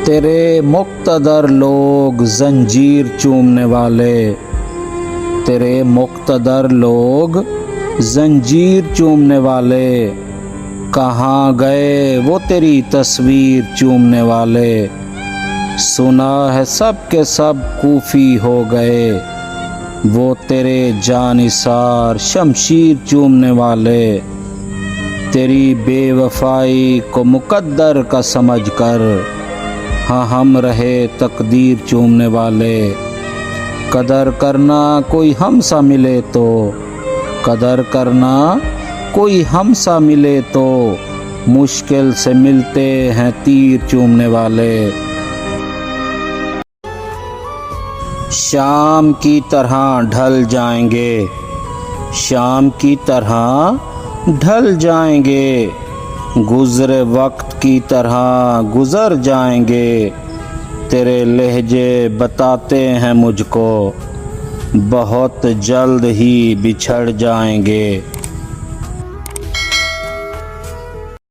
तेरे मुक्तदर लोग जंजीर चूमने वाले, तेरे मुक्तदर लोग जंजीर चूमने वाले, कहाँ गए वो तेरी तस्वीर चूमने वाले। सुना है सब के सब कूफी हो गए, वो तेरे जानिसार शमशीर चूमने वाले। तेरी बेवफाई को मुकद्दर का समझकर हाँ हम रहे तकदीर चूमने वाले। कदर करना कोई हमसा मिले तो, कदर करना कोई हमसा मिले तो, मुश्किल से मिलते हैं तीर चूमने वाले। शाम की तरह ढल जाएंगे, शाम की तरह ढल जाएंगे, गुज़रे वक्त की तरह गुज़र जाएंगे। तेरे लहजे बताते हैं मुझको बहुत जल्द ही बिछड़ जाएंगे।